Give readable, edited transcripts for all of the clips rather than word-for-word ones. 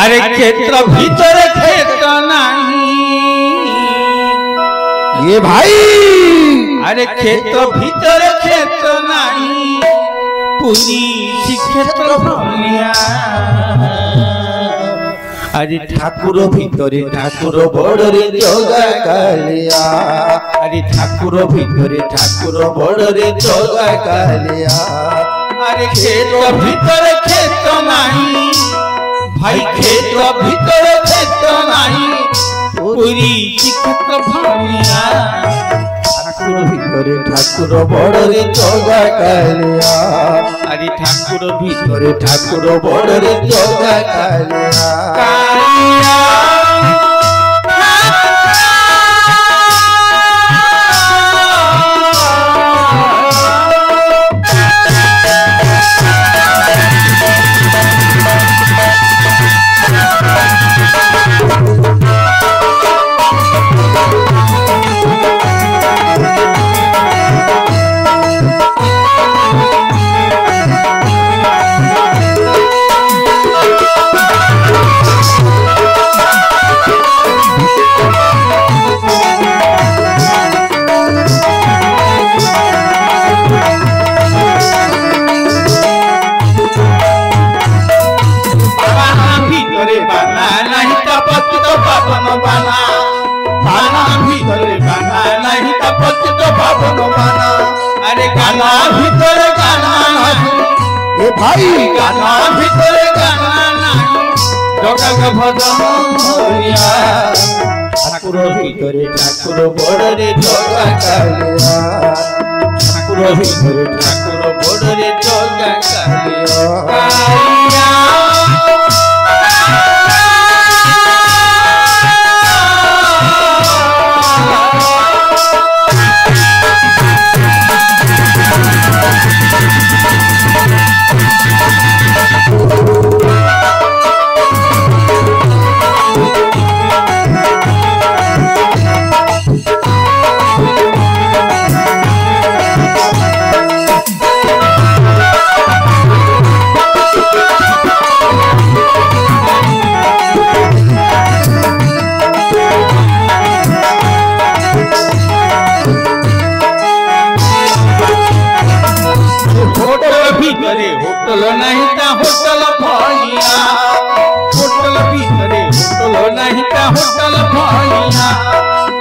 अरे क्षेत्र भीतर क्षेत्र नहीं ये भाई अरे क्षेत्र भीतर क्षेत्र नहीं पूरी क्षेत्र भूमिया अरे ठाकुर भीतरे ठाकुर बड़रे जोगा कालिया अरे ठाकुर भीतरे ठाकुर बड़रे जोगा कालिया अरे क्षेत्र भीतर क्षेत्र नहीं भाई क्षेत्र भीतर क्षेत्र नहीं पूरी क्षेत्र भूमिया ठाकुर भीतरे ठाकुर बड़रे जोगा कालिया अरे ठाकुर भीतरे ठाकुर बड़रे जोगा कालिया कालिया अरे गाना भीतर गाना ए भाई गाना भीतर गाना जगत भजन ठाकुर भीतरे ठाकुर बड़रे जोगा कालिया ठाकुर भीतरे ठाकुर बड़रे जोगा कालिया होटल नहीं ता होटल भैया होटल भीतरे होटल नहीं ता होटल भैया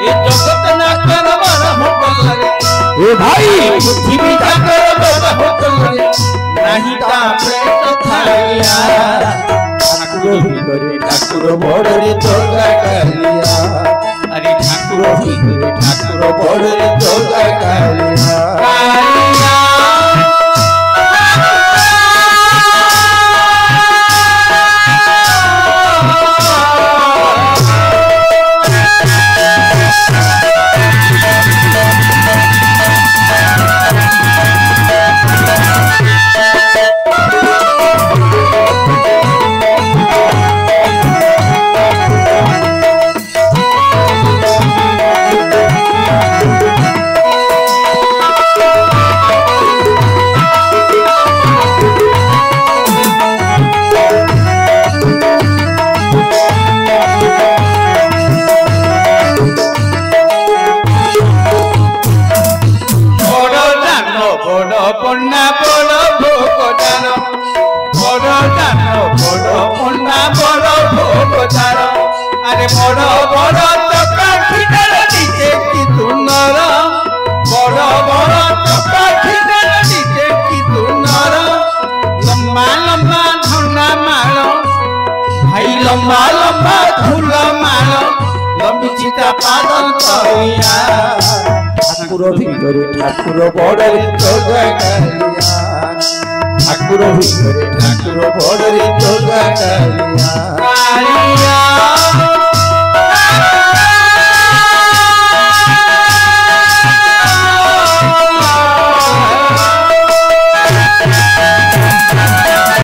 ए जगत ना करवर होटल रे ए भाई पृथ्वी का करवर होटल रे नहीं ता प्रेत थालिया ठाकुर भीतरे ठाकुर बड़रे जोगा कालिया अरे ठाकुर भीतरे ठाकुर बड़रे जोगा कालिया कालिया पन्ना बड़ भोगदार बड़ दान बड़ पन्ना बड़ भोगदार अरे बड़ बड़ टका खिदार दिते कि तुनर बड़ बड़ टका खिदार दिते कि तुनर लम्बा लम्बा धुना माल भाई लम्बा लम्बा धुला माल लंबी चिता पागल कहिया ठाकुर भीतरे ठाकुर बड़रे जोगा कालिया ठाकुर भीतरे ठाकुर बड़रे जोगा कालिया कालिया